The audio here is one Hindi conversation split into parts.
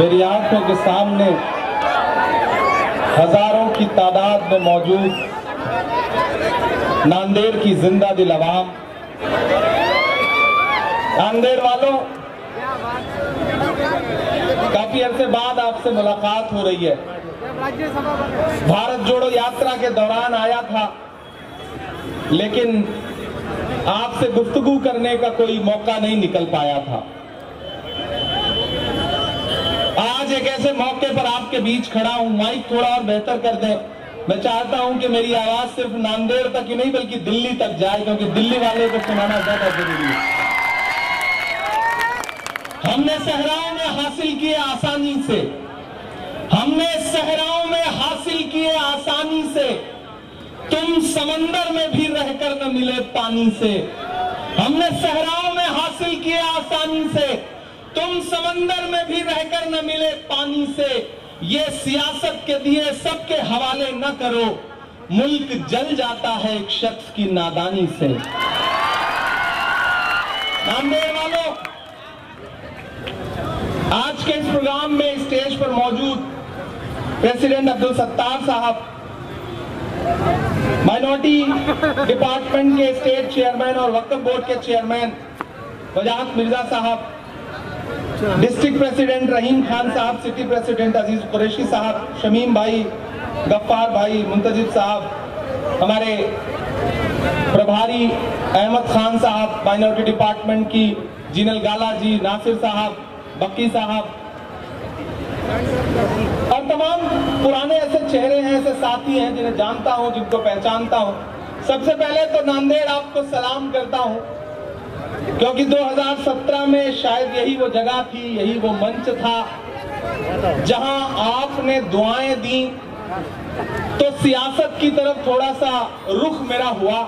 मेरी आंखों के सामने हजारों की तादाद में मौजूद नांदेड़ की जिंदा दिल अवाम, नांदेड़ वालों, काफी अरसे बाद आपसे मुलाकात हो रही है। भारत जोड़ो यात्रा के दौरान आया था, लेकिन आपसे गुफ्तगू करने का कोई मौका नहीं निकल पाया था। आज एक ऐसे मौके पर आपके बीच खड़ा हूं। माइक थोड़ा और बेहतर कर दें। मैं चाहता हूं कि मेरी आवाज सिर्फ नांदेड़ तक ही नहीं बल्कि दिल्ली तक जाए, क्योंकि दिल्ली वाले को सुनाना ज्यादा जरूरी है। हमने सहराओं में हासिल किए आसानी से, हमने सहराओं में हासिल किए आसानी से, तुम समंदर में भी रहकर न मिले पानी से। हमने सहराओं में हासिल किए आसानी से, तुम समंदर में भी रहकर न मिले पानी से। ये सियासत के दिए सबके हवाले न करो, मुल्क जल जाता है एक शख्स की नादानी से। नांदेड़ वालों, आज के इस प्रोग्राम में स्टेज पर मौजूद प्रेसिडेंट अब्दुल सत्तार साहब, माइनॉरिटी डिपार्टमेंट के स्टेट चेयरमैन और वक्फ बोर्ड के चेयरमैन वजाहत मिर्जा साहब, डिस्ट्रिक्ट प्रेसिडेंट रहीम खान साहब, सिटी प्रेसिडेंट अजीज कुरैशी साहब, शमीम भाई, गफ्फार भाई, मुंतजिब साहब, हमारे प्रभारी अहमद खान साहब माइनॉरिटी डिपार्टमेंट की, जीनल गाला जी, नासिर साहब, बक्की साहब और तमाम पुराने ऐसे चेहरे हैं, ऐसे साथी हैं जिन्हें जानता हूं, जिनको पहचानता हूं। सबसे पहले तो नांदेड़ आपको सलाम करता हूं, क्योंकि 2017 में शायद यही वो जगह थी, यही वो मंच था जहां आपने दुआएं दी तो सियासत की तरफ थोड़ा सा रुख मेरा हुआ,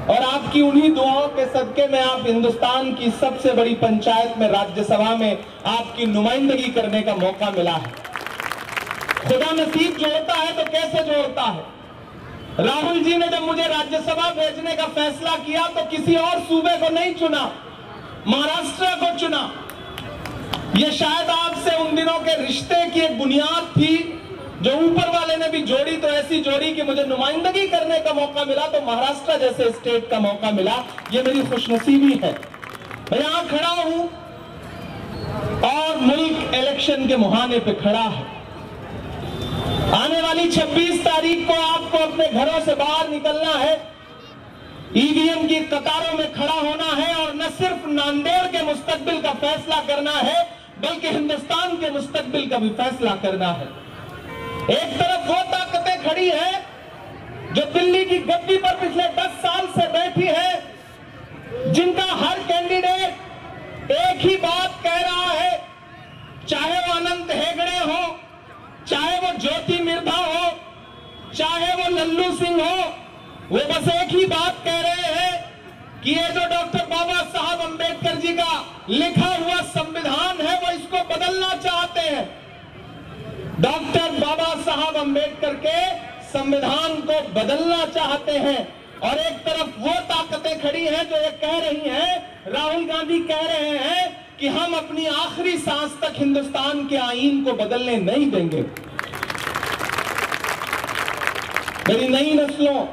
और आपकी उन्हीं दुआओं के सदके में आप हिंदुस्तान की सबसे बड़ी पंचायत में, राज्यसभा में आपकी नुमाइंदगी करने का मौका मिला है। खुदा नसीब जोड़ता है तो कैसे जोड़ता है। राहुल जी ने जब मुझे राज्यसभा भेजने का फैसला किया तो किसी और सूबे को नहीं चुना, महाराष्ट्र को चुना। यह शायद आपसे उन दिनों के रिश्ते की एक बुनियाद थी जो ऊपर वाले ने भी जोड़ी, तो ऐसी जोड़ी कि मुझे नुमाइंदगी करने का मौका मिला, तो महाराष्ट्र जैसे स्टेट का मौका मिला। ये मेरी खुशनसीबी है। मैं यहां खड़ा हूं और मुल्क इलेक्शन के मुहाने पे खड़ा है। आने वाली 26 तारीख को आपको अपने घरों से बाहर निकलना है, ईवीएम की कतारों में खड़ा होना है और न सिर्फ नांदेड़ के मुस्तकबिल का फैसला करना है बल्कि हिंदुस्तान के मुस्तकबिल का भी फैसला करना है। एक तरफ वो ताकतें खड़ी हैं जो दिल्ली की गद्दी पर पिछले 10 साल से बैठी है, जिनका हर कैंडिडेट एक ही बात कह रहा है, चाहे वो अनंत हेगड़े हो, चाहे वो ज्योति मिर्धा हो, चाहे वो लल्लू सिंह हो, वो बस एक ही बात कह रहे हैं कि ये जो डॉक्टर बाबा साहब अंबेडकर जी का लिखा हुआ संविधान है वो इसको बदलना चाहते हैं। डॉक्टर बाबा साहब अंबेडकर के संविधान को बदलना चाहते हैं, और एक तरफ वो ताकतें खड़ी हैं जो ये कह रही हैं, राहुल गांधी कह रहे हैं कि हम अपनी आखिरी सांस तक हिंदुस्तान के आईन को बदलने नहीं देंगे। मेरी नई नस्लों,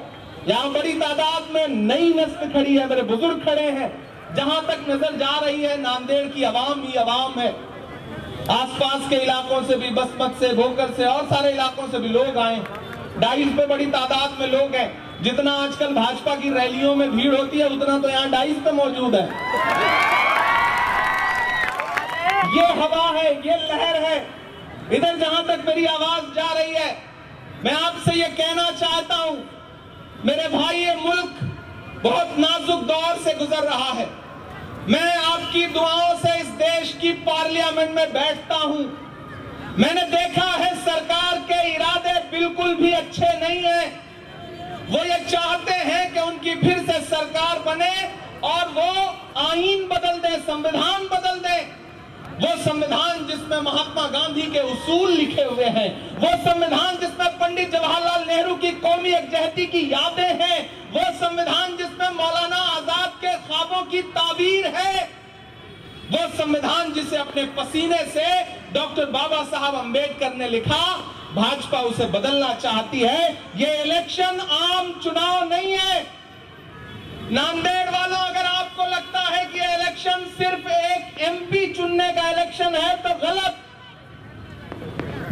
यहां बड़ी तादाद में नई नस्ल खड़ी है, मेरे बुजुर्ग खड़े हैं। जहां तक नजर जा रही है नांदेड़ की आवाम ही आवाम है। आसपास के इलाकों से भी, बसमत से, भोकर से और सारे इलाकों से भी लोग आए। डाइस पे बड़ी तादाद में लोग हैं। जितना आजकल भाजपा की रैलियों में भीड़ होती है उतना तो यहाँ डाइस पे मौजूद है। ये हवा है, ये लहर है। इधर जहां तक मेरी आवाज जा रही है, मैं आपसे ये कहना चाहता हूं, मेरे भाई, ये मुल्क बहुत नाजुक दौर से गुजर रहा है। मैं आपकी दुआओं से इस देश की पार्लियामेंट में बैठता हूं। मैंने देखा है सरकार के इरादे बिल्कुल भी अच्छे नहीं हैं। वो ये चाहते हैं कि उनकी फिर से सरकार बने और वो आईन बदल दे, संविधान बदल दे। वो संविधान जिसमें महात्मा गांधी के उसूल लिखे हुए हैं, वो संविधान जिसमें पंडित जवाहरलाल नेहरू की कौमी यकजहती की यादें हैं, वो संविधान जिसमें मौलाना आजाद के ख्वाबों की ताबीर है, वो संविधान जिसे अपने पसीने से डॉक्टर बाबा साहब अंबेडकर ने लिखा, भाजपा उसे बदलना चाहती है। ये इलेक्शन आम चुनाव नहीं है। नांदेड़ वालों, अगर आपको लगता है कि ये इलेक्शन सिर्फ एक एमपी चुनने का इलेक्शन है तो गलत।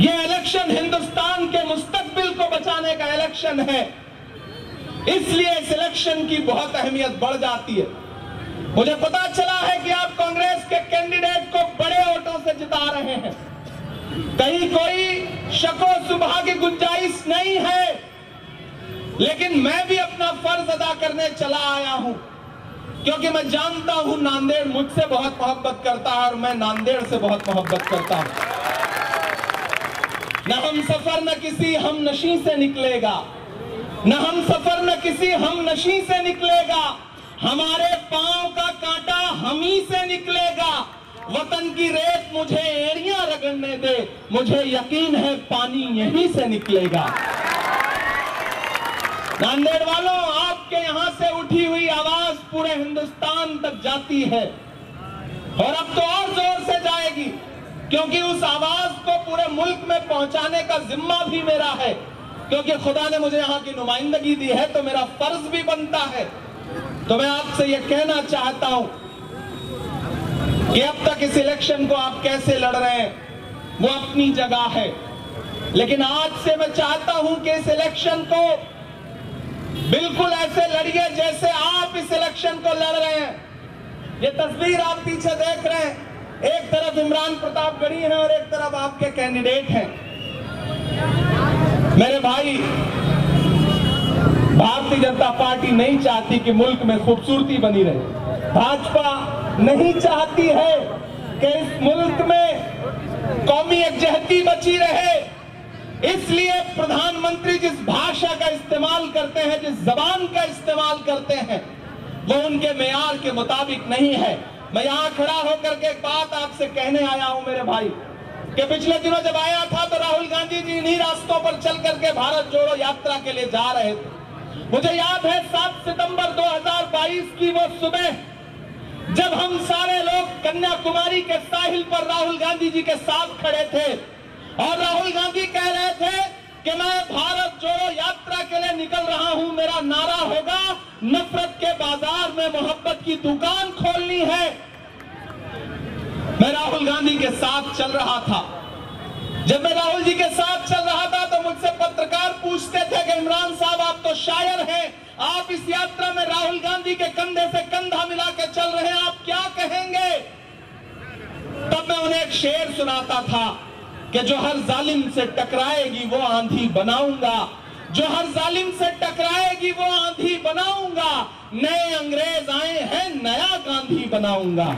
ये इलेक्शन हिंदुस्तान के मुस्तकबिल को बचाने का इलेक्शन है। इसलिए इस इलेक्शन की बहुत अहमियत बढ़ जाती है। मुझे पता चला है कि आप कांग्रेस के कैंडिडेट को बड़े वोटों से जिता रहे हैं। कहीं कोई शको सुबह की गुंजाइश नहीं है, लेकिन मैं भी अपना फर्ज अदा करने चला आया हूं, क्योंकि मैं जानता हूं नांदेड़ मुझसे बहुत मोहब्बत करता है और मैं नांदेड़ से बहुत मोहब्बत करता हूं। न हम सफर न किसी हम नशी से निकलेगा, न हम सफर न किसी हम नशी से निकलेगा, हमारे पांव का कांटा हम ही से निकलेगा। वतन की रेत मुझे एड़ियां रगड़ने दे, मुझे यकीन है पानी यहीं से निकलेगा। नांदेड़ वालों, आपके यहां से उठी हुई आवाज पूरे हिंदुस्तान तक जाती है और अब तो और जोर से जाएगी, क्योंकि उस आवाज को पूरे मुल्क में पहुंचाने का जिम्मा भी मेरा है। क्योंकि खुदा ने मुझे यहाँ की नुमाइंदगी दी है तो मेरा फर्ज भी बनता है। तो मैं आपसे यह कहना चाहता हूं कि अब तक इस इलेक्शन को आप कैसे लड़ रहे हैं वो अपनी जगह है, लेकिन आज से मैं चाहता हूं कि इस इलेक्शन को बिल्कुल ऐसे लड़िए जैसे आप इस इलेक्शन को लड़ रहे हैं। ये तस्वीर आप पीछे देख रहे हैं, एक तरफ इमरान प्रतापगढ़ी है और एक तरफ आपके कैंडिडेट हैं। मेरे भाई, भारतीय जनता पार्टी नहीं चाहती कि मुल्क में खूबसूरती बनी रहे। भाजपा नहीं चाहती है कि इस मुल्क में कौमी एकजहती बची रहे। इसलिए प्रधानमंत्री जिस भाषा का इस्तेमाल करते हैं, जिस जबान का इस्तेमाल करते हैं, वो उनके मेयार के मुताबिक नहीं है। मैं यहां खड़ा होकर के एक बात आपसे कहने आया हूं मेरे भाई, कि पिछले दिनों जब आया था तो राहुल गांधी जी इन्हीं रास्तों पर चल करके भारत जोड़ो यात्रा के लिए जा रहे थे। मुझे याद है 7 सितंबर 2022 की वो सुबह, जब हम सारे लोग कन्याकुमारी के साहिल पर राहुल गांधी जी के साथ खड़े थे और राहुल गांधी कह रहे थे कि मैं भारत जोड़ो यात्रा के लिए निकल रहा हूं, मेरा नारा होगा नफरत के बाजार में मोहब्बत की दुकान खोलनी है। मैं राहुल गांधी के साथ चल रहा था। जब मैं राहुल जी के साथ चल रहा था तो मुझसे पत्रकार पूछते थे कि इमरान साहब, आप तो शायर हैं, आप इस यात्रा में राहुल गांधी के कंधे से कंधा मिला के चल रहे हैं, आप क्या कहेंगे? तब मैं उन्हें एक शेर सुनाता था कि जो हर जालिम से टकराएगी वो आंधी बनाऊंगा, जो हर जालिम से टकराएगी वो आंधी बनाऊंगा, नए अंग्रेज आए हैं नया गांधी बनाऊंगा।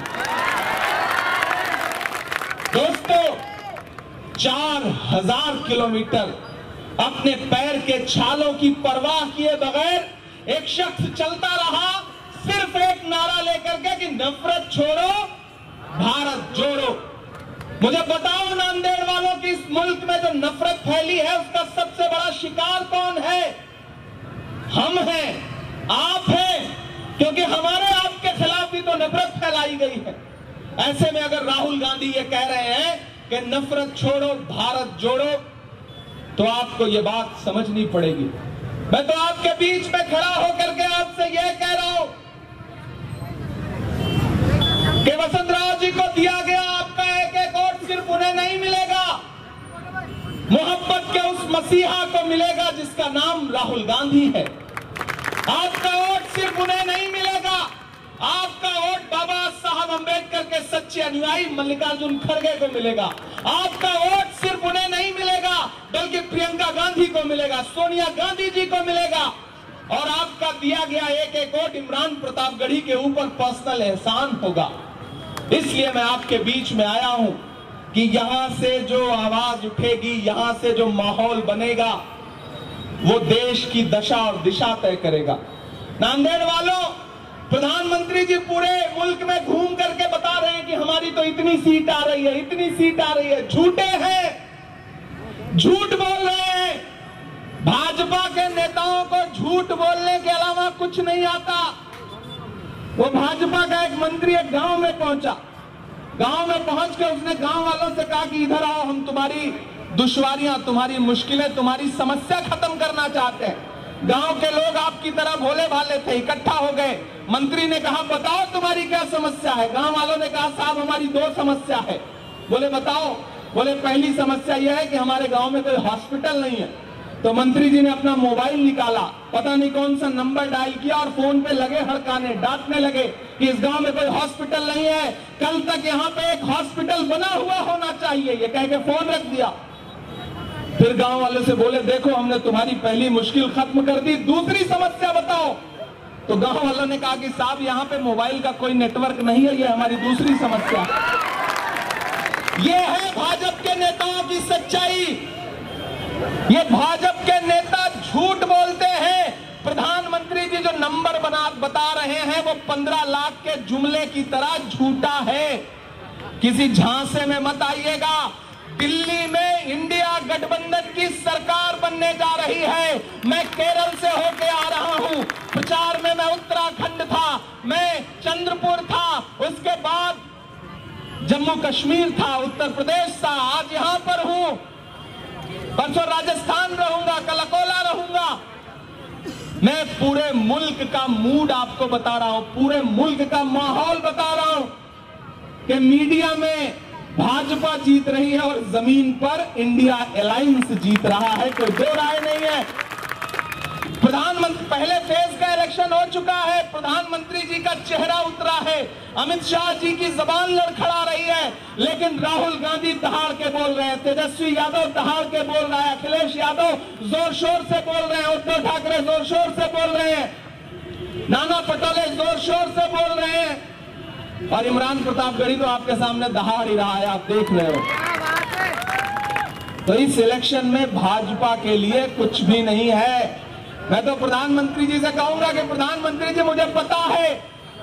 दोस्तों, 4000 किलोमीटर अपने पैर के छालों की परवाह किए बगैर एक शख्स चलता रहा, सिर्फ एक नारा लेकर के कि नफरत छोड़ो भारत जोड़ो। मुझे बताओ नांदेड़ वालों की इस मुल्क में जो नफरत फैली है उसका सबसे बड़ा शिकार कौन है? हम हैं, आप हैं, क्योंकि हमारे आपके खिलाफ भी तो नफरत फैलाई गई है। ऐसे में अगर राहुल गांधी ये कह रहे हैं कि नफरत छोड़ो भारत जोड़ो, तो आपको ये बात समझनी पड़ेगी। मैं तो आपके बीच में खड़ा होकर के आपसे यह कह रहा हूं कि वसंतराव जी को दिया गया आपका एक एक वोट सिर्फ उन्हें नहीं मिलेगा, मोहब्बत के उस मसीहा को मिलेगा जिसका नाम राहुल गांधी है। आपका वोट सिर्फ उन्हें नहीं मिलेगा, आपका वोट बाबा साहब अंबेडकर के सच्चे अनुयायी मल्लिकार्जुन खड़गे को मिलेगा। आपका वोट सिर्फ उन्हें नहीं मिलेगा बल्कि प्रियंका गांधी को मिलेगा, सोनिया गांधी जी को मिलेगा। और आपका दिया गया एक एक वोट इमरान प्रतापगढ़ी के ऊपर पर्सनल एहसान होगा। इसलिए मैं आपके बीच में आया हूं कि यहां से जो आवाज उठेगी, यहां से जो माहौल बनेगा, वो देश की दशा और दिशा तय करेगा। नांदेड़ वालों, प्रधानमंत्री जी पूरे मुल्क में घूम करके बता रहे हैं कि हमारी तो इतनी सीट आ रही है, इतनी सीट आ रही है। झूठे हैं, झूठ बोल रहे हैं। भाजपा के नेताओं को झूठ बोलने के अलावा कुछ नहीं आता। वो भाजपा का एक मंत्री एक गांव में पहुंचा, गांव में पहुंच के उसने गांव वालों से कहा कि इधर आओ, हम तुम्हारी दुश्वारियां, तुम्हारी मुश्किलें, तुम्हारी समस्या खत्म करना चाहते हैं। गांव के लोग आपकी तरह भोले भाले थे, इकट्ठा हो गए। मंत्री ने कहा बताओ तुम्हारी क्या समस्या है। गांव वालों ने कहा साहब हमारी 2 समस्या है। बोले बताओ। बोले पहली समस्या यह है कि हमारे गांव में कोई हॉस्पिटल नहीं है। तो मंत्री जी ने अपना मोबाइल निकाला, पता नहीं कौन सा नंबर डायल किया और फोन पे लगे हड़काने, डांटने लगे कि इस गांव में कोई हॉस्पिटल नहीं है, कल तक यहाँ पे एक हॉस्पिटल बना हुआ होना चाहिए, ये कह के फोन रख दिया। फिर गांव वाले से बोले देखो हमने तुम्हारी पहली मुश्किल खत्म कर दी, दूसरी समस्या बताओ। तो गांव वालों ने कहा कि साहब यहाँ पे मोबाइल का कोई नेटवर्क नहीं है, ये हमारी दूसरी समस्या। ये है भाजपा के नेताओं की सच्चाई। ये भाजपा के नेता झूठ बोलते हैं। प्रधानमंत्री जी जो नंबर बता रहे हैं वो 15 लाख के जुमले की तरह झूठा है। किसी झांसे में मत आइएगा। दिल्ली में इंडिया गठबंधन की सरकार बनने जा रही है। मैं केरल से होके आ रहा हूं। प्रचार में मैं उत्तराखंड था, मैं चंद्रपुर था, उसके बाद जम्मू कश्मीर था, उत्तर प्रदेश था, आज यहां पर हूं। परसों राजस्थान रहूंगा, कल अकोला रहूंगा। मैं पूरे मुल्क का मूड आपको बता रहा हूं, पूरे मुल्क का माहौल बता रहा हूं कि मीडिया में भाजपा जीत रही है और जमीन पर इंडिया अलायंस जीत रहा है, कोई दो राय नहीं है। प्रधानमंत्री पहले फेज का इलेक्शन हो चुका है, प्रधानमंत्री जी का चेहरा उतरा है, अमित शाह जी की जबान लड़खड़ा रही है, लेकिन राहुल गांधी दहाड़ के बोल रहे हैं, तेजस्वी यादव दहाड़ के बोल रहा है, अखिलेश यादव जोर शोर से बोल रहे हैं, उद्धव ठाकरे जोर शोर से बोल रहे हैं, नाना पटोले जोर शोर से बोल रहे हैं, और इमरान प्रतापगढ़ी तो आपके सामने दहाड़ ही रहा है, आप देख रहे हो। तो इस इलेक्शन में भाजपा के लिए कुछ भी नहीं है। मैं तो प्रधानमंत्री जी से कहूंगा कि प्रधानमंत्री जी मुझे पता है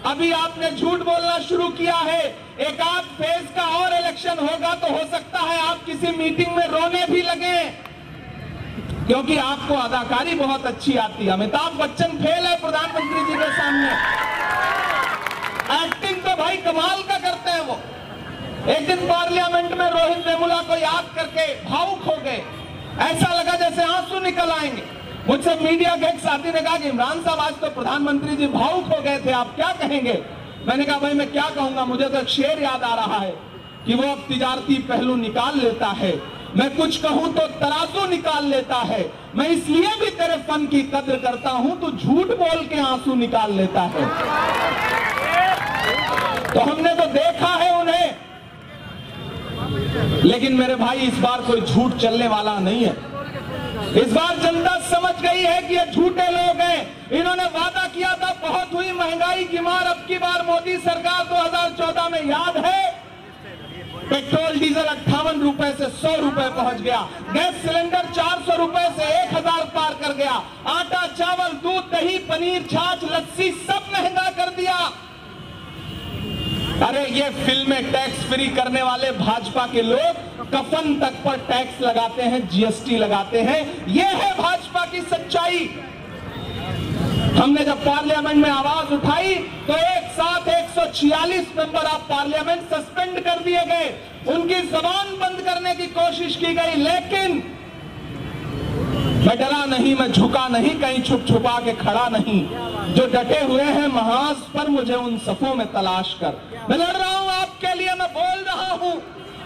अभी आपने झूठ बोलना शुरू किया है, एक आध फेज का और इलेक्शन होगा तो हो सकता है आप किसी मीटिंग में रोने भी लगे, क्योंकि आपको अदाकारी बहुत अच्छी आती है। अमिताभ बच्चन फेल है प्रधानमंत्री जी के सामने, एक्टिंग तो भाई कमाल का करते हैं वो। एक दिन पार्लियामेंट में रोहित वेमुला को याद करके भावुक हो गए, ऐसा लगा जैसे आंसू निकल आएंगे। मुझसे मीडिया के एक साथी ने कहा कि इमरान साहब आज तो प्रधानमंत्री जी भावुक हो गए थे, आप क्या कहेंगे। मैंने कहा भाई मैं क्या कहूंगा, मुझे तो एक शेर याद आ रहा है कि वो अब तिजारती पहलू निकाल लेता है, मैं कुछ कहूं तो तराजू निकाल लेता है, मैं इसलिए भी तेरे फन की कद्र करता हूं, तू झूठ बोल के आंसू निकाल लेता है। तो हमने तो देखा है उन्हें, लेकिन मेरे भाई इस बार कोई झूठ चलने वाला नहीं है। इस बार जनता समझ गई है कि ये झूठे लोग हैं। इन्होंने वादा किया था बहुत हुई महंगाई की मार, अब की बार मोदी सरकार 2014 में याद है पेट्रोल डीजल 58 रुपए से 100 रुपए पहुंच गया, गैस सिलेंडर 400 रुपए से 1000 पार कर गया, आटा चावल दूध दही पनीर छाछ लस्सी सब महंगा कर दिया। अरे ये फिल्में टैक्स फ्री करने वाले भाजपा के लोग कफन तक पर टैक्स लगाते हैं, जीएसटी लगाते हैं, ये है भाजपा की सच्चाई। हमने जब पार्लियामेंट में आवाज उठाई तो एक साथ 146 मेंबर ऑफ पार्लियामेंट सस्पेंड कर दिए गए, उनकी जबान बंद करने की कोशिश की गई, लेकिन मैं डरा नहीं, मैं झुका नहीं, कहीं छुप छुपा के खड़ा नहीं। जो डटे हुए हैं महाज पर मुझे उन सफों में तलाश कर, मैं लड़ रहा हूं आपके लिए, मैं बोल रहा हूं,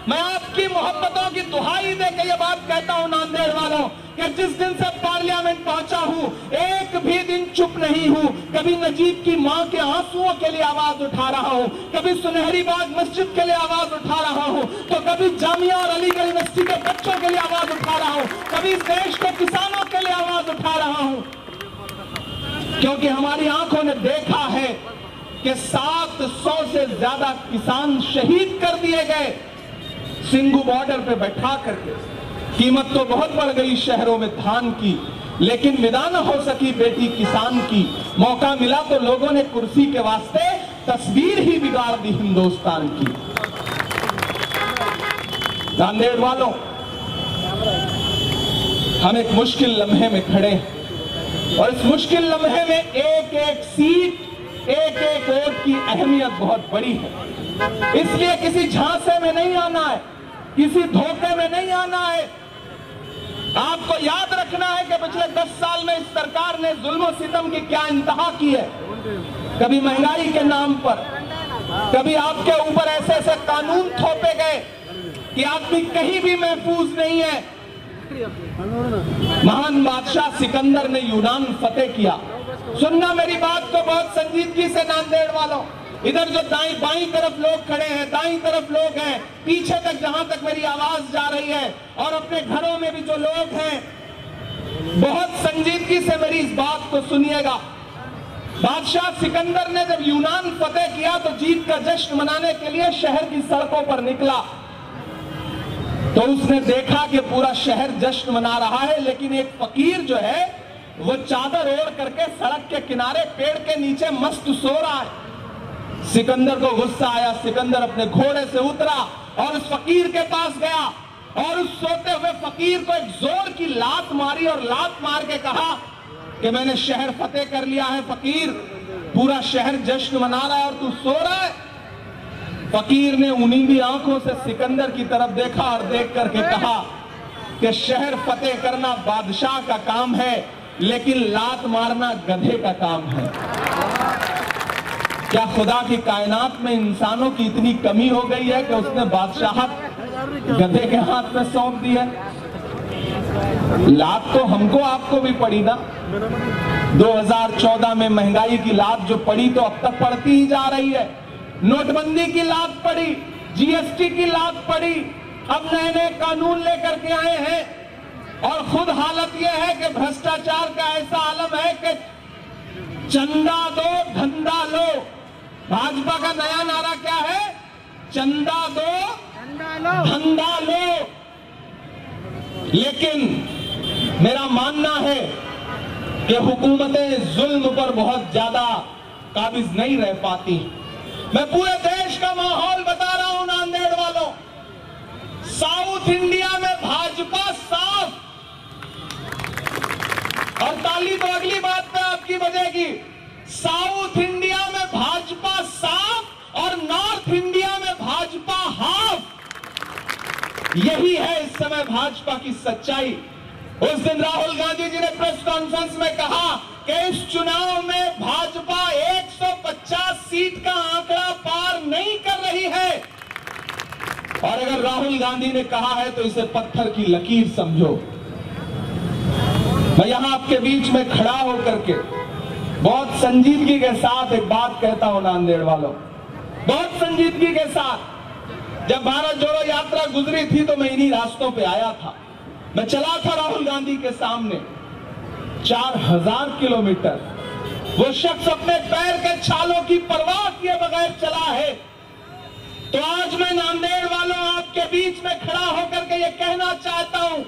मैं आपकी मोहब्बतों की दुहाई देकर ये बात कहता हूं नांदेड़ वालों कि जिस दिन से पार्लियामेंट पहुंचा हूं एक भी दिन चुप नहीं हूं। कभी नजीब की मां के आंसुओं के लिए आवाज उठा रहा हूं, कभी सुनहरी बाग मस्जिद के लिए आवाज उठा रहा हूं, तो कभी जामिया और अलीगढ़ यूनिवर्सिटी के बच्चों के लिए आवाज उठा रहा हूं, कभी इस देश के किसानों के लिए आवाज उठा रहा हूं, क्योंकि हमारी आंखों ने देखा है कि 700 से ज्यादा किसान शहीद कर दिए गए सिंघू बॉर्डर पे बैठा करके। कीमत तो बहुत बढ़ गई शहरों में धान की, लेकिन विदा न हो सकी बेटी किसान की। मौका मिला तो लोगों ने कुर्सी के वास्ते तस्वीर ही बिगाड़ दी हिंदुस्तान की। नांदेड़ वालों, हम एक मुश्किल लम्हे में खड़े हैं और इस मुश्किल लम्हे में एक एक सीट एक एक वोट की अहमियत बहुत बड़ी है। इसलिए किसी झांसे में नहीं आना है, किसी धोखे में नहीं आना है। आपको याद रखना है कि पिछले 10 साल में इस सरकार ने जुल्म और सितम की क्या इंतहा की है। कभी महंगाई के नाम पर, कभी आपके ऊपर ऐसे ऐसे कानून थोपे गए कि आदमी कहीं भी महफूज नहीं है। महान बादशाह सिकंदर ने यूनान फतेह किया। सुनना मेरी बात को बहुत संजीदगी से नांदेड़ वालों। इधर जो दाई बाई तरफ लोग खड़े हैं, दाई तरफ लोग हैं, पीछे तक जहां तक मेरी आवाज जा रही है, और अपने घरों में भी जो लोग हैं, बहुत संजीदगी से मेरी इस बात को सुनिएगा। बादशाह सिकंदर ने जब यूनान फतेह किया तो जीत का जश्न मनाने के लिए शहर की सड़कों पर निकला। तो उसने देखा कि पूरा शहर जश्न मना रहा है, लेकिन एक फकीर जो है वो चादर ओढ़ करके सड़क के किनारे पेड़ के नीचे मस्त सो रहा है। सिकंदर को गुस्सा आया। सिकंदर अपने घोड़े से उतरा और उस फकीर के पास गया और उस सोते हुए फकीर को एक जोर की लात मारी और लात मार के कहा कि मैंने शहर फतेह कर लिया है फकीर, पूरा शहर जश्न मना रहा है और तू सो रहा है। फकीर ने उनींदी आंखों से सिकंदर की तरफ देखा और देख करके कहा कि शहर फतेह करना बादशाह का काम है, लेकिन लात मारना गधे का काम है। क्या खुदा की कायनात में इंसानों की इतनी कमी हो गई है कि उसने बादशाहत गधे के हाथ में सौंप दी है? लात तो हमको आपको भी पड़ी ना। 2014 में महंगाई की लात जो पड़ी तो अब तक पड़ती ही जा रही है। नोटबंदी की लात पड़ी, जीएसटी की लात पड़ी, अब नए नए कानून लेकर के आए हैं, और खुद हालत यह है कि भ्रष्टाचार का ऐसा आलम है कि चंदा दो धंधा लो। भाजपा का नया नारा क्या है? चंदा दो धंधा लो। लेकिन मेरा मानना है कि हुकूमतें जुल्म पर बहुत ज्यादा काबिज नहीं रह पाती। मैं पूरे देश का माहौल बता रहा हूं नांदेड़ वालों। साउथ इंडिया में भाजपा साफ, और ताली तो अगली बात पे आपकी बजेगी। साउथ इंडिया में भाजपा साफ और नॉर्थ इंडिया में भाजपा हाफ। यही है इस समय भाजपा की सच्चाई। उस दिन राहुल गांधी जी ने प्रेस कॉन्फ्रेंस में कहा कि इस चुनाव में भाजपा 150 सीट का आंकड़ा पार नहीं कर रही है, और अगर राहुल गांधी ने कहा है तो इसे पत्थर की लकीर समझो। मैं यहां आपके बीच में खड़ा होकर के बहुत संजीदगी के साथ एक बात कहता हूं नांदेड़ वालों, बहुत संजीदगी के साथ। जब भारत जोड़ो यात्रा गुजरी थी तो मैं इन्हीं रास्तों पे आया था। मैं चला था राहुल गांधी के सामने 4000 किलोमीटर। वो शख्स अपने पैर के छालों की परवाह किए बगैर चला है। तो आज मैं नांदेड़ वालों आपके बीच में खड़ा होकर के ये कहना चाहता हूं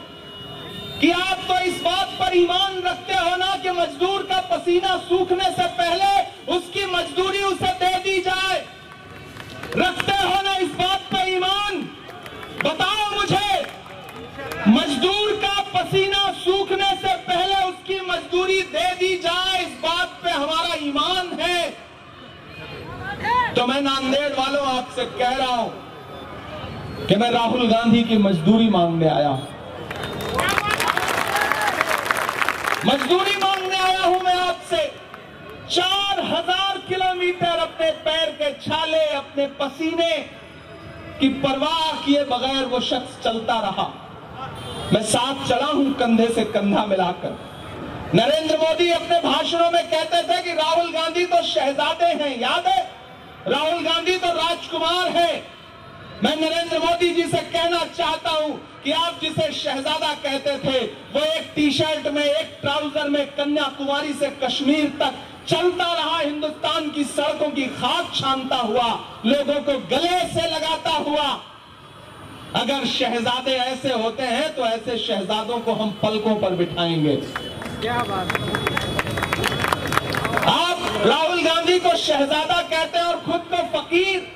कि आप तो इस बात पर ईमान रखते हो ना कि मजदूर का पसीना सूखने से पहले उसकी मजदूरी उसे दे दी जाए। रखते हो ना इस बात पर ईमान? बताओ मुझे, मजदूर का पसीना सूखने से पहले उसकी मजदूरी दे दी जाए, इस बात पे हमारा ईमान है। तो मैं नांदेड़ वालों आपसे कह रहा हूं कि मैं राहुल गांधी की मजदूरी मांगने आया हूं। मजदूरी मांगने आया हूं मैं आपसे। 4000 किलोमीटर अपने पैर के छाले, अपने पसीने की परवाह किए बगैर वो शख्स चलता रहा। मैं साथ चला हूं कंधे से कंधा मिलाकर। नरेंद्र मोदी अपने भाषणों में कहते थे कि राहुल गांधी तो शहजादे हैं, याद है? राहुल गांधी तो राजकुमार है। मैं नरेंद्र मोदी जी से कहना चाहता हूं कि आप जिसे शहजादा कहते थे, वो एक टी शर्ट में, एक ट्राउजर में कन्याकुमारी से कश्मीर तक चलता रहा, हिंदुस्तान की सड़कों की खाक छानता हुआ, लोगों को गले से लगाता हुआ। अगर शहजादे ऐसे होते हैं तो ऐसे शहजादों को हम पलकों पर बिठाएंगे। क्या बात। आप राहुल गांधी को शहजादा कहते हैं और खुद को फकीर।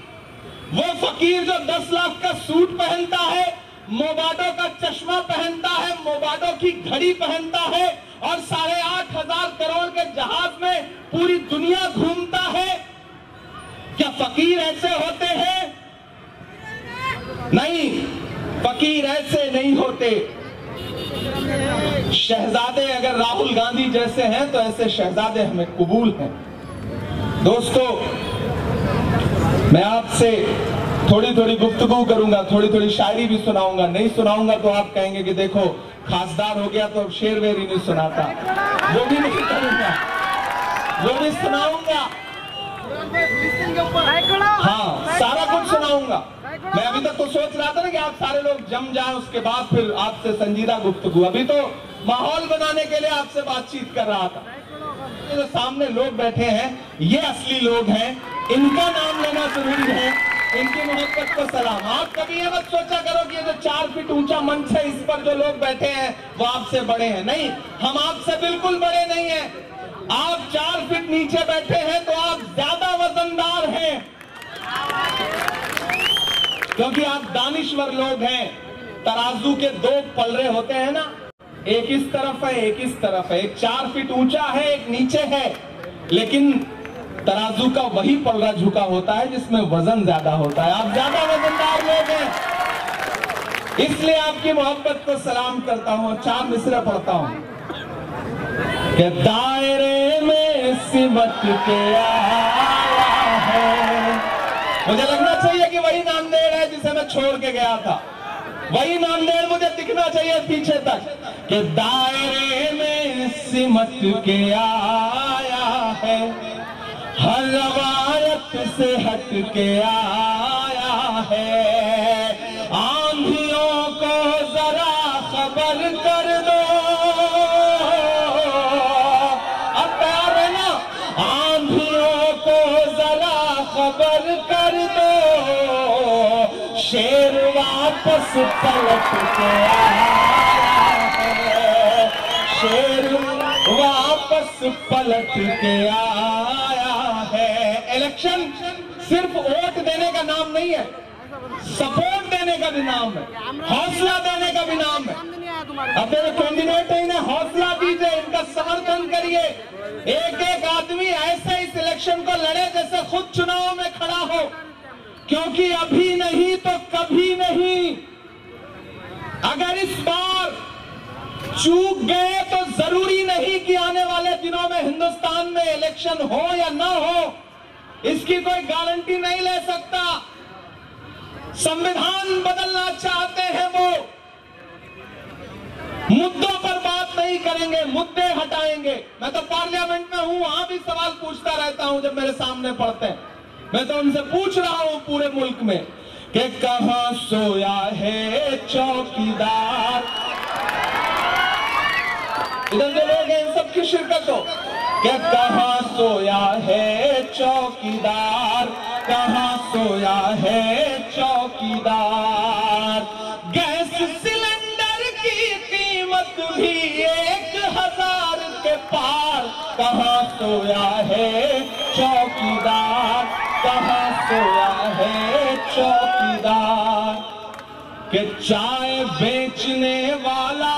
वो फकीर जो 10 लाख का सूट पहनता है, मोबाडो का चश्मा पहनता है, मोबाडो की घड़ी पहनता है, और 8,500 करोड़ के जहाज में पूरी दुनिया घूमता है। क्या फकीर ऐसे होते हैं? नहीं, फकीर ऐसे नहीं होते। शहजादे अगर राहुल गांधी जैसे हैं तो ऐसे शहजादे हमें कबूल हैं। दोस्तों, मैं आपसे थोड़ी थोड़ी गुफ्तगू करूंगा, थोड़ी थोड़ी शायरी भी सुनाऊंगा। नहीं सुनाऊंगा तो आप कहेंगे कि देखो खासदार हो गया तो अब शेर वेर ही नहीं सुनाता। वो भी नहीं करूंगा, वो भी सुनाऊंगा। हाँ, सारा कुछ सुनाऊंगा। मैं अभी तक तो सोच रहा था ना कि आप सारे लोग जम जाएं, उसके बाद फिर आपसे संजीदा गुफ्तगू। अभी तो माहौल बनाने के लिए आपसे बातचीत कर रहा था। जो सामने लोग बैठे हैं ये असली लोग हैं, इनका नाम लेना जरूरी है, इनकी मोहब्बत को सलाम। आप कभी ये मत सोचा करो कि ये जो 4 फीट ऊंचा मंच है इस पर जो लोग बैठे हैं वो आपसे बड़े हैं। नहीं, हम आपसे बिल्कुल बड़े नहीं हैं। आप 4 फीट नीचे बैठे हैं तो आप ज्यादा वजनदार हैं, क्योंकि आप दानिश्वर लोग हैं। तराजू के 2 पलड़े होते हैं ना, एक इस तरफ है एक इस तरफ है, एक 4 फीट ऊंचा है एक नीचे है, लेकिन तराजू का वही पलड़ा झुका होता है जिसमें वजन ज्यादा होता है। आप ज्यादा वजनदार लोग हैं, इसलिए आपकी मोहब्बत को सलाम करता हूं और 4 मिसरे पढ़ता हूं कि दायरे में सिमट के आया है। मुझे लगना चाहिए कि वही नांदेड़ है जिसे मैं छोड़ के गया था, वही नांदेड़ मुझे दिखना चाहिए पीछे तक कि दायरे में सिमट के आया है, हर रवायत से हट के आया है। आंधियों को जरा खबर कर दो, अब तैयार है ना? आंधियों को जरा खबर कर दो, शेर वापस पलट के आया है, शेर वापस पलट के आया है। इलेक्शन सिर्फ वोट देने का नाम नहीं है, सपोर्ट देने का भी नाम है, हौसला देने का भी नाम है। अब जो कैंडिडेट है इन्हें हौसला दीजिए, इनका समर्थन करिए। एक एक आदमी ऐसे इस इलेक्शन को लड़े जैसे खुद चुनाव में खड़ा हो, क्योंकि अभी नहीं तो कभी नहीं। अगर इस बार चूक गए तो जरूरी नहीं कि आने वाले दिनों में हिंदुस्तान में इलेक्शन हो या ना हो, इसकी कोई गारंटी नहीं ले सकता। संविधान बदलना चाहते हैं वो, मुद्दों पर बात नहीं करेंगे, मुद्दे हटाएंगे। मैं तो पार्लियामेंट में हूं, वहां भी सवाल पूछता रहता हूं जब मेरे सामने पड़ते हैं। मैं तो उनसे पूछ रहा हूं पूरे मुल्क में कि कहां सोया है चौकीदार। इधर जो लोग हैं इन सबकी शिरकत हो कि कहां सोया है चौकीदार, कहां सोया है चौकीदार। गैस सिलेंडर की कीमत भी 1,000 के पार, कहां सोया है चौकीदार, कहां सोया है चौकीदार। कि चाय बेचने वाला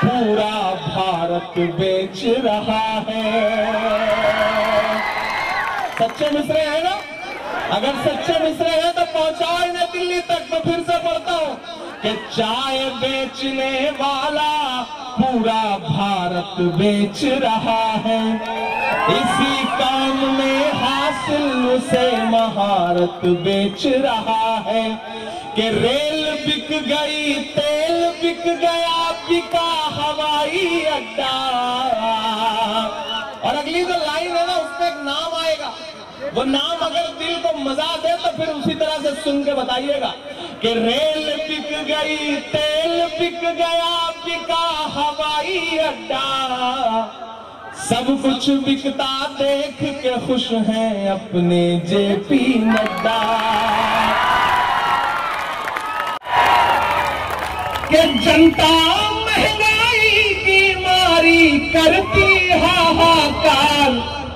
पूरा भारत बेच रहा है। सच्चे मिसरे हैं ना? अगर सच्चे मिसरे हैं तो पहुंचाओ इन्हें दिल्ली तक। मैं फिर से पढ़ता हूं कि चाय बेचने वाला पूरा भारत बेच रहा है, इसी काम में हासिल उसे महारत बेच रहा है। कि रेल बिक गई, तेल बिक गया, बिका हवाई अड्डा। और अगली जो लाइन है ना उसमें एक नाम आएगा, वो नाम अगर दिल को मजा दे तो फिर उसी तरह से सुन के बताइएगा कि रेल बिक गई, तेल बिक गया, बिका हवाई अड्डा। सब कुछ बिकता देख के खुश हैं अपने जेपी नड्डा। कि जनता महंगाई की मारी करती हाहाकार,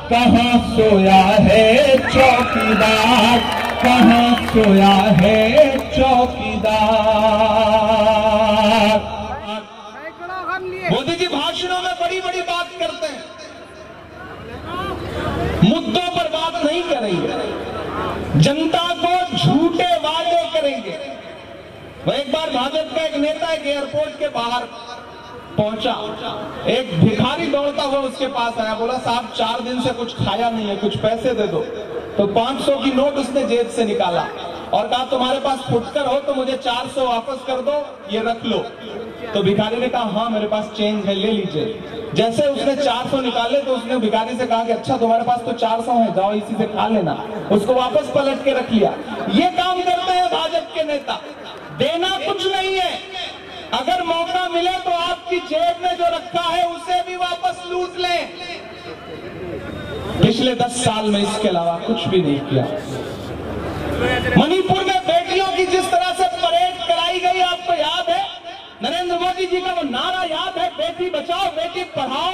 कहां सोया है चौकीदार, कहां सोया है चौकीदार। मोदी मुद्दों पर बात नहीं करेंगे, जनता को झूठे वादे करेंगे। वह एक बार भाजपा का एक नेता एक एयरपोर्ट के बाहर पहुंचा, एक भिखारी दौड़ता हुआ उसके पास आया, बोला साहब 4 दिन से कुछ खाया नहीं है, कुछ पैसे दे दो। तो 500 की नोट उसने जेब से निकाला और कहा तुम्हारे पास फुटकर हो तो मुझे 400 वापस कर दो, ये रख लो। तो भिखारी ने कहा हाँ मेरे पास चेंज है, ले लीजिए। जैसे उसने 400 निकाले तो उसने भिखारी से कहा कि अच्छा तुम्हारे पास तो 400 है, जाओ इसी से खा लेना। उसको वापस पलट के रख लिया। ये काम करते हैं भाजपा के नेता। देना कुछ नहीं है, अगर मौका मिले तो आपकी जेब में जो रखा है उसे भी वापस लूट लें। पिछले 10 साल में इसके अलावा कुछ भी नहीं किया। मणिपुर में बेटियों की जिस तरह से परेड कराई गई, आपको याद है? नरेंद्र मोदी जी का वो नारा याद है, बेटी बचाओ बेटी पढ़ाओ।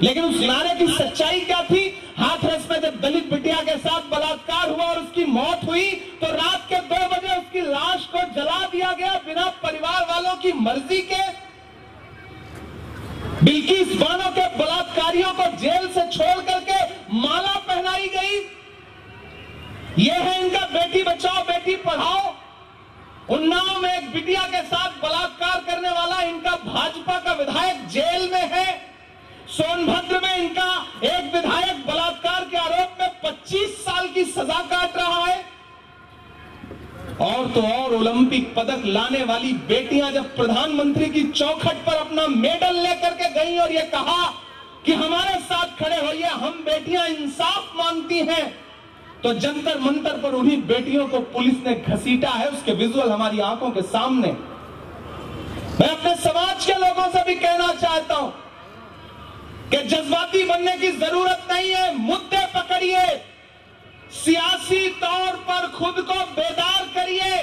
लेकिन उस नारे की सच्चाई क्या थी? हाथरस में जब दलित बिटिया के साथ बलात्कार हुआ और उसकी मौत हुई तो रात के 2 बजे उसकी लाश को जला दिया गया बिना परिवार वालों की मर्जी के। बिल्किस बानो के बलात्कारियों को जेल से छोड़ करके माला पहनाई गई। यह है इनका बेटी बचाओ बेटी पढ़ाओ। उन्नाव में एक बिटिया के साथ बलात्कार करने वाला इनका भाजपा का विधायक जेल में है। सोनभद्र में इनका एक विधायक बलात्कार के आरोप में 25 साल की सजा काट रहा है। और तो और ओलंपिक पदक लाने वाली बेटियां जब प्रधानमंत्री की चौखट पर अपना मेडल लेकर के गई और ये कहा कि हमारे साथ खड़े होइए, हम बेटियां इंसाफ मांगती हैं, तो जंतर मंतर पर उन्हीं बेटियों को पुलिस ने घसीटा है। उसके विजुअल हमारी आंखों के सामने। मैं अपने समाज के लोगों से भी कहना चाहता हूं कि जज्बाती बनने की जरूरत नहीं है, मुद्दे पकड़िए, सियासी तौर पर खुद को बेदार करिए।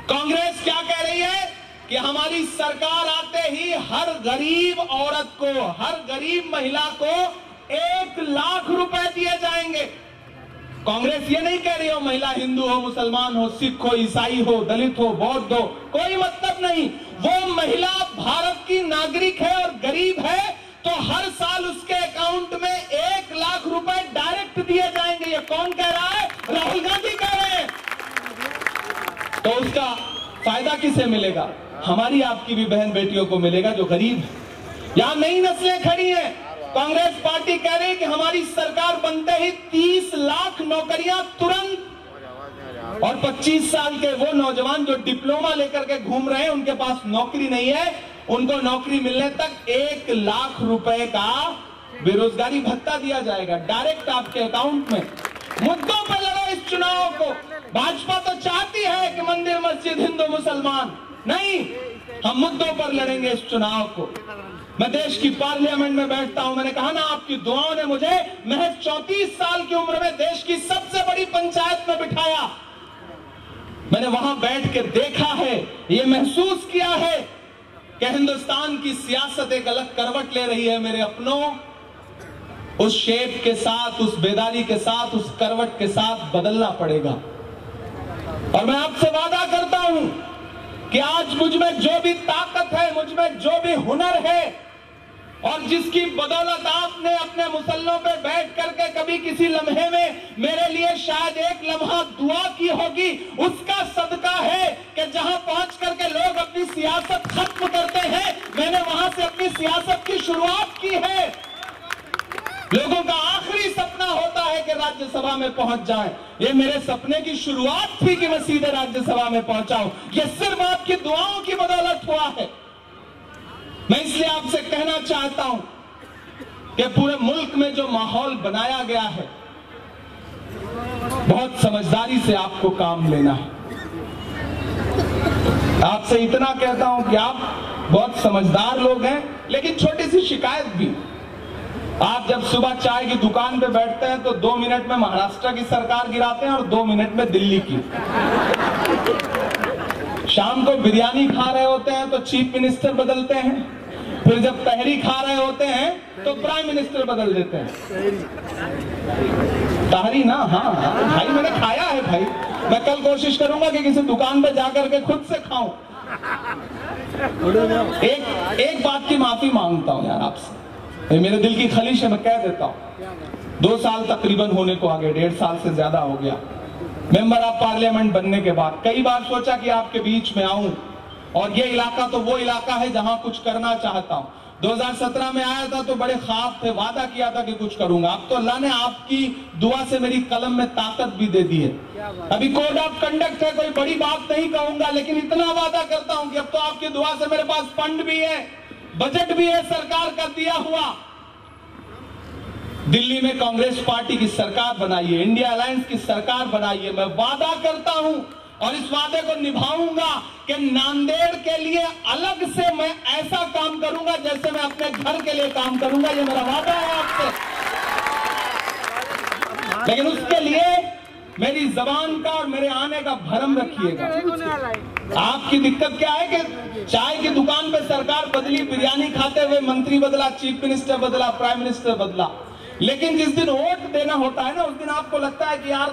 कांग्रेस क्या कह रही है कि हमारी सरकार आते ही हर गरीब औरत को, हर गरीब महिला को 1 लाख रुपए दिए जाएंगे। कांग्रेस ये नहीं कह रही हो महिला हिंदू हो, मुसलमान हो, सिख हो, ईसाई हो, दलित हो, बौद्ध हो, कोई मतलब नहीं। वो महिला भारत की नागरिक है और गरीब है तो हर साल उसके अकाउंट में 1 लाख रुपए डायरेक्ट दिए जाएंगे। ये कौन कह रहा है? राहुल गांधी कह रहे हैं। तो उसका फायदा किसे मिलेगा? हमारी आपकी भी बहन बेटियों को मिलेगा जो गरीब है। यहां नई नस्लें खड़ी हैं। कांग्रेस पार्टी कह रही है कि हमारी सरकार बनते ही 30 लाख नौकरियां तुरंत, और 25 साल के वो नौजवान जो डिप्लोमा लेकर के घूम रहे हैं उनके पास नौकरी नहीं है, उनको नौकरी मिलने तक 1 लाख रुपए का बेरोजगारी भत्ता दिया जाएगा डायरेक्ट आपके अकाउंट में। मुद्दों पर लड़ो इस चुनाव को। भाजपा तो चाहती है कि मंदिर मस्जिद हिंदू मुसलमान, नहीं, हम मुद्दों पर लड़ेंगे इस चुनाव को। मैं देश की पार्लियामेंट में बैठता हूं। मैंने कहा ना, आपकी दुआओं ने मुझे महज 34 साल की उम्र में देश की सबसे बड़ी पंचायत में बिठाया। मैंने वहां बैठ के देखा है, ये महसूस किया है कि हिंदुस्तान की सियासत एक अलग करवट ले रही है। मेरे अपनों, उस शेप के साथ, उस बेदारी के साथ, उस करवट के साथ बदलना पड़ेगा। और मैं आपसे वादा करता हूं कि आज मुझ में जो भी ताकत है, मुझ में जो भी हुनर है, और जिसकी बदौलत आपने अपने मुसल्लों पे बैठ करके कभी किसी लम्हे में मेरे लिए शायद एक लम्हा दुआ की होगी, उसका सदका है कि जहां पहुंच करके लोग अपनी सियासत खत्म करते हैं, मैंने वहां से अपनी सियासत की शुरुआत की है। लोगों का आखिरी सपना होता है कि राज्यसभा में पहुंच जाएं। ये मेरे सपने की शुरुआत थी कि मैं सीधे राज्यसभा में पहुंचाऊं। ये सिर्फ आपकी दुआओं की बदौलत हुआ है। मैं इसलिए आपसे कहना चाहता हूं कि पूरे मुल्क में जो माहौल बनाया गया है, बहुत समझदारी से आपको काम लेना है। आपसे इतना कहता हूं कि आप बहुत समझदार लोग हैं, लेकिन छोटी सी शिकायत भी, आप जब सुबह चाय की दुकान पे बैठते हैं तो 2 मिनट में महाराष्ट्र की सरकार गिराते हैं और 2 मिनट में दिल्ली की। शाम को बिरयानी खा रहे होते हैं तो चीफ मिनिस्टर बदलते हैं, फिर जब तहरी खा रहे होते हैं तो प्राइम मिनिस्टर बदल देते हैं। तहरी ना, हाँ भाई, मैंने खाया है भाई। मैं कल कोशिश करूंगा कि किसी दुकान पे जाकर के खुद से खाऊं। एक बात की माफी मांगता हूं यार आपसे, मेरे दिल की खलिश है, मैं कह देता हूं। 2 साल तकरीबन होने को आ गए, 1.5 साल से ज्यादा हो गया मेंबर ऑफ पार्लियामेंट बनने के बाद। कई बार सोचा कि आपके बीच में आऊं, और ये इलाका तो वो इलाका है जहां कुछ करना चाहता हूं। 2017 में आया था तो बड़े ख्वाब थे, वादा किया था कि कुछ करूंगा। अब तो अल्लाह ने आपकी दुआ से मेरी कलम में ताकत भी दे दी है। अभी कोड ऑफ कंडक्ट है, कोई बड़ी बात नहीं कहूंगा, लेकिन इतना वादा करता हूं कि अब तो आपकी दुआ से मेरे पास फंड भी है, बजट भी है सरकार का दिया हुआ। दिल्ली में कांग्रेस पार्टी की सरकार बनाई है, इंडिया अलायंस की सरकार बनाई है। मैं वादा करता हूं और इस वादे को निभाऊंगा कि नांदेड़ के लिए अलग से मैं ऐसा काम करूंगा जैसे मैं अपने घर के लिए काम करूंगा। ये मेरा वादा है आपसे। लेकिन उसके लिए मेरी जबान का और मेरे आने का भरम रखिएगा। आपकी दिक्कत क्या है कि चाय की दुकान पे सरकार बदली, बिरयानी खाते हुए मंत्री बदला, चीफ मिनिस्टर बदला, प्राइम मिनिस्टर बदला, लेकिन जिस दिन वोट देना होता है ना, उस दिन आपको लगता है कि यार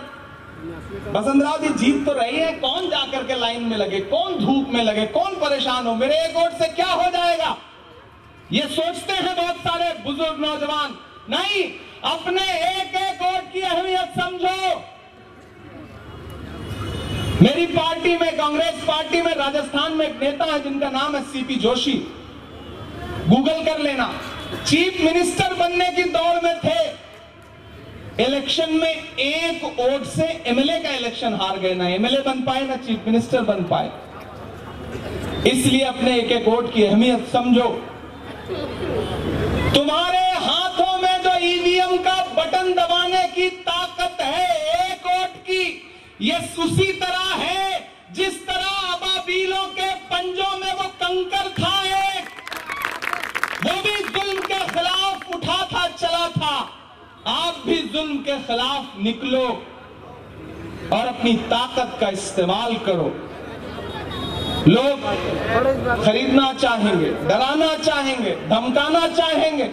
बसंतराव जी जीत तो रही है, कौन जाकर के लाइन में लगे, कौन धूप में लगे, कौन परेशान हो, मेरे एक वोट से क्या हो जाएगा, ये सोचते हैं बहुत सारे बुजुर्ग नौजवान। नहीं, अपने एक एक वोट की अहमियत समझो। मेरी पार्टी में, कांग्रेस पार्टी में, राजस्थान में एक नेता है जिनका नाम है सीपी जोशी, गूगल कर लेना। चीफ मिनिस्टर बनने की दौड़ में थे, इलेक्शन में एक वोट से एमएलए का इलेक्शन हार गए, ना एमएलए बन पाए ना चीफ मिनिस्टर बन पाए। इसलिए अपने एक एक वोट की अहमियत समझो। तुम्हारे हाथों में जो ईवीएम का बटन दबाने की ताकत है एक वोट की, ये उसी तरह है जिस तरह अबाबीलों के पंजों में वो कंकर था, वो भी जुल्म के खिलाफ उठा था, चला था। आप भी जुल्म के खिलाफ निकलो और अपनी ताकत का इस्तेमाल करो। लोग खरीदना चाहेंगे, डराना चाहेंगे, धमकाना चाहेंगे,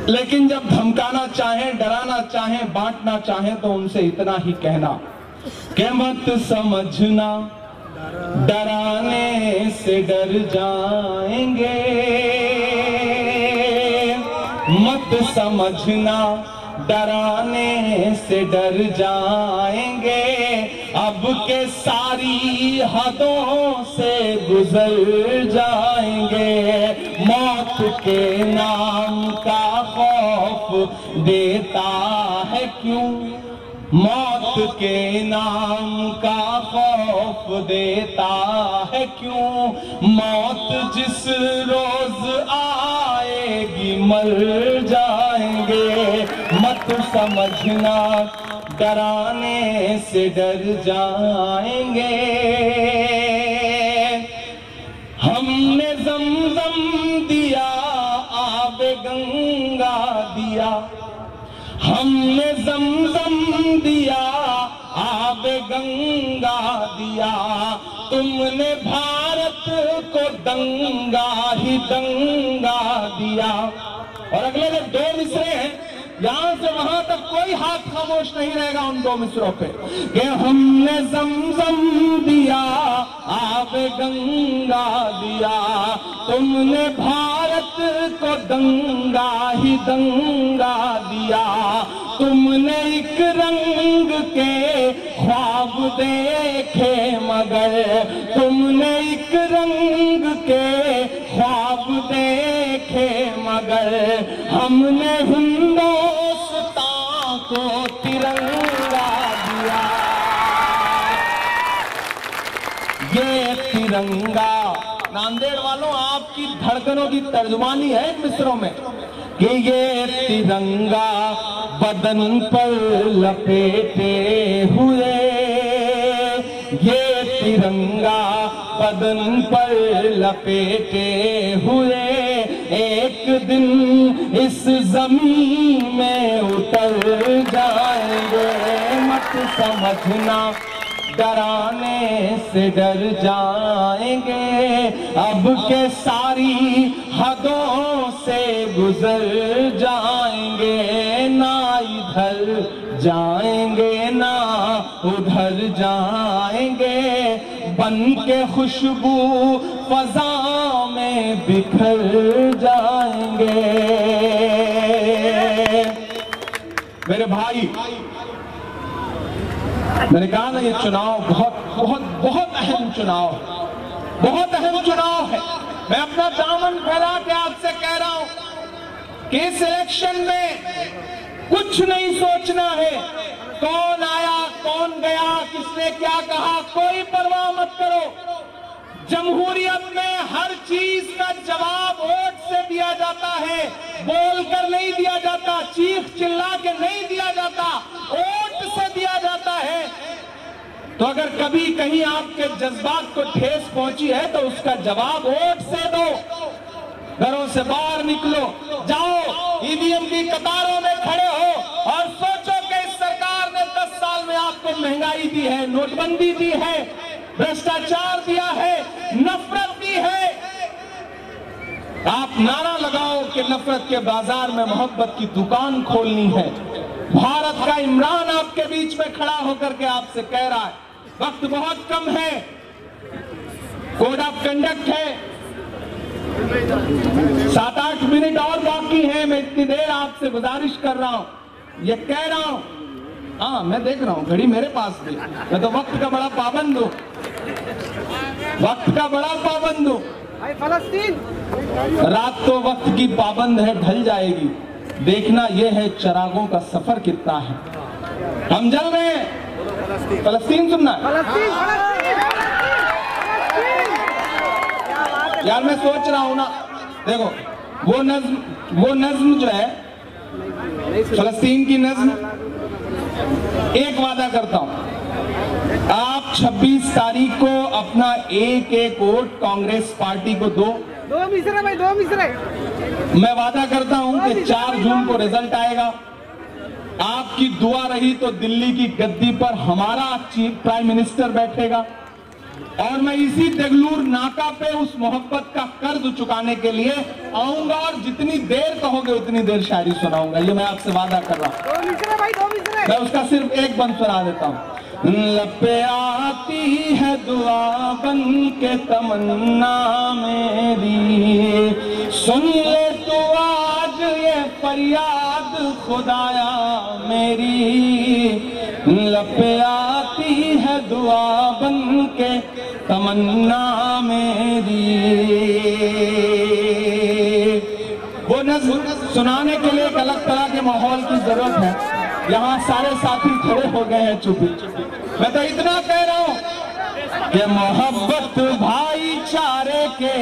लेकिन जब धमकाना चाहें, डराना चाहें, बांटना चाहें तो उनसे इतना ही कहना कि मत समझना डराने से डर जाएंगे, मत समझना डराने से डर जाएंगे, अब के सारी हदों से गुजर जाएंगे। मौत के नाम का खौफ देता है क्यों, मौत के नाम का खौफ देता है क्यों, मौत जिस रोज आएगी मर जाएंगे। मत समझना डराने से डर जाएंगे। हमने ज़मज़म दिया, आब गंगा दिया, हमने ज़मज़म दिया, आब गंगा दिया, तुमने भारत को दंगा ही दंगा दिया। और अगले जो 2 मिसरे हैं, यहां से वहां तक कोई हाथ खामोश नहीं रहेगा उन 2 मिसरों पे कि हमने ज़मज़म दिया, आब गंगा दिया, तुमने भारत को दंगा ही दंगा दिया, तुमने एक रंग के ख्वाब देखे मगर, तुमने एक रंग के ख्वाब देखे मगर, हमने हिंदुस्तान को तिरंगा दिया। ये तिरंगा नांदेड़ वालों आपकी धड़कनों की तर्जुमानी है इन मिसरों में कि ये तिरंगा बदन पर लपेटे हुए, ये तिरंगा बदन पर लपेटे हुए, एक दिन इस जमीन में उतर जाएंगे। मत समझना डराने से डर जाएंगे, अब के सारी हदों से गुजर जाएंगे, ना इधर जाएंगे ना उधर जाएंगे, बन के खुशबू फजा में बिखर जाएंगे। मेरे भाई, मैंने कहा ना, ये चुनाव बहुत बहुत बहुत अहम चुनाव, बहुत अहम चुनाव है। मैं अपना दामन फैला के आपसे कह रहा हूं कि इस इलेक्शन में कुछ नहीं सोचना है, कौन आया कौन गया, किसने क्या कहा, कोई परवाह मत करो। जमहूरियत में हर चीज का जवाब वोट से दिया जाता है, बोलकर नहीं दिया जाता, चीख चिल्ला के नहीं दिया जाता, वोट से दिया जाता है। तो अगर कभी कहीं आपके जज्बात को ठेस पहुंची है तो उसका जवाब वोट से दो। घरों से बाहर निकलो, जाओ ईवीएम की कतारों में खड़े हो और सोचो कि इस सरकार ने 10 साल में आपको महंगाई दी है, नोटबंदी दी है, भ्रष्टाचार दिया है, नफरत दी है। आप नारा लगाओ कि नफरत के बाजार में मोहब्बत की दुकान खोलनी है। भारत का इमरान आपके बीच में खड़ा होकर के आपसे कह रहा है, वक्त बहुत कम है, कोड ऑफ कंडक्ट है, 7-8 मिनट और बाकी है। मैं इतनी देर आपसे गुजारिश कर रहा हूं, ये कह रहा हूं। हाँ, मैं देख रहा हूं, घड़ी मेरे पास भी, मैं तो वक्त का बड़ा पाबंद हूं, वक्त का बड़ा पाबंद हूं। फलस्तीन रात तो वक्त की पाबंद है, ढल जाएगी, देखना यह है चिरागों का सफर कितना है। हम जल रहे हैं, फलस्तीन सुनना है यार। मैं सोच रहा हूं ना, देखो वो नज्म जो है फलस्तीन की नज्म, एक वादा करता हूं, आप 26 तारीख को अपना एक एक वोट कांग्रेस पार्टी को दो मिसरे भाई, 2 मिसरे। मैं वादा करता हूं कि 4 जून को रिजल्ट आएगा। आपकी दुआ रही तो दिल्ली की गद्दी पर हमारा चीफ प्राइम मिनिस्टर बैठेगा और मैं इसी देगलूर नाका पे उस मोहब्बत का कर्ज चुकाने के लिए आऊंगा और जितनी देर कहोगे उतनी देर शायरी सुनाऊंगा। ये मैं आपसे वादा कर रहा हूं। 2 मिसरे भाई, 2 मिसरे। मैं उसका सिर्फ एक बंद सुना देता हूं। लब पे आती है दुआ बन के तमन्ना मेरी, सुन ले तू आज ये फरियाद खुदाया मेरी। लब पे आती है दुआ बन के तमन्ना मेरी। वो नज़्म सुनाने के लिए एक अलग तरह के माहौल की जरूरत है। यहाँ सारे साथी खड़े हो गए हैं चुपी चुपी। मैं तो इतना कह रहा हूँ कि मोहब्बत भाईचारे के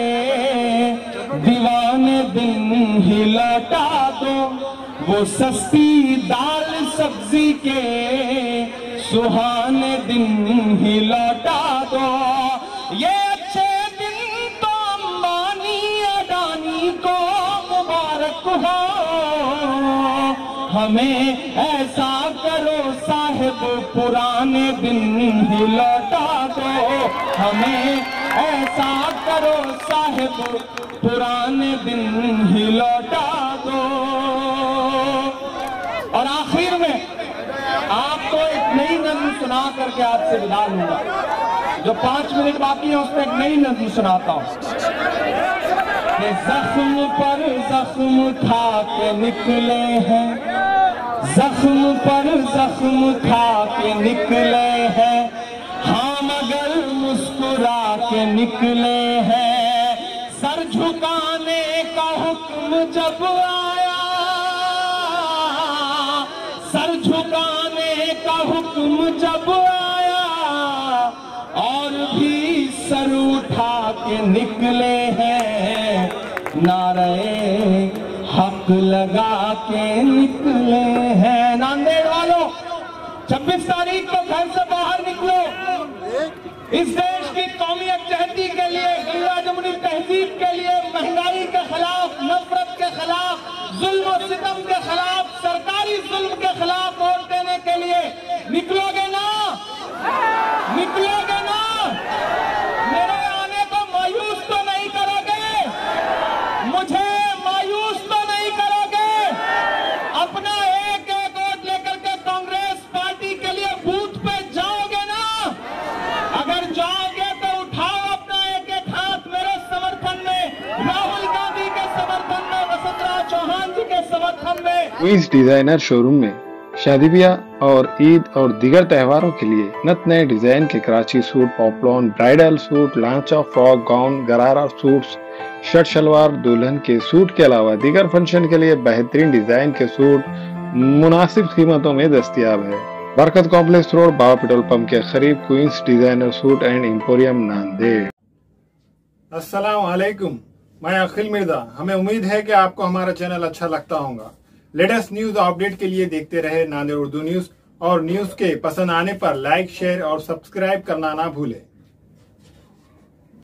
दीवाने दिन ही लौटा दो, वो सस्ती दाल सब्जी के सुहाने दिन ही लौटा दो। ये अच्छे दिन तो अंबानी अडानी को मुबारक हो, हमें ऐसा करो साहिब पुराने दिन ही लौटा दो, हमें ऐसा करो साहिब पुराने दिन ही लौटा दो। और आखिर में आपको एक नई नज़्म सुना करके आपसे विदा लूंगा। जो 5 मिनट बाकी है उसमें एक नई नज़्म सुनाता हूं। जख्म पर जख्म खा के निकले हैं, जख्म पर जख्म खा के निकले हैं, हाँ मगर मुस्कुरा के निकले हैं। सर झुकाने का हुक्म जब आया, सर झुकाने का हुक्म जब आया, और भी सर उठा के निकले हैं, नारे हक लगा के निकले हैं। नांदेड़ वालों, 26 तारीख को घर से बाहर निकलो, इस देश की कौमी यकजहती के लिए, गंगा जमुनी तहजीब के लिए, महंगाई के खिलाफ, नफरत के खिलाफ, जुल्म और सितम के खिलाफ, सरकारी जुल्म के खिलाफ वोट देने के लिए निकलोगे ना? निकलोगे ना? मेरे आने को मायूस तो नहीं करोगे? मुझे मायूस तो नहीं करोगे? अपना एक एक वोट लेकर के कांग्रेस पार्टी के लिए बूथ पे जाओगे ना? अगर जाओगे तो उठाओ अपना एक एक हाथ मेरे समर्थन में, राहुल गांधी के समर्थन में, वसुंधरा चौहान जी के समर्थन में। क्वींस डिजाइनर शोरूम में शादी ब्याह और ईद और दीगर त्योहारों के लिए नत नए डिजाइन के Karachi suit, poplin, bridal suit, लांचा, frock, gown, gharara suits, shirt shalwar, दुल्हन के सूट के अलावा दीगर फंक्शन के लिए बेहतरीन डिजाइन के सूट मुनासिब कीमतों में दस्तयाब है। Barkat complex road, Baba petrol pump के करीब, Queens designer suit and emporium, Nanded. अस्सलाम वालेकुम, मैं अखिल मिर्जा। हमें उम्मीद है कि आपको हमारा चैनल अच्छा लगता होगा। लेटेस्ट न्यूज अपडेट के लिए देखते रहे नांदेड़ उर्दू न्यूज, और न्यूज के पसंद आने पर लाइक, शेयर और सब्सक्राइब करना ना भूलें।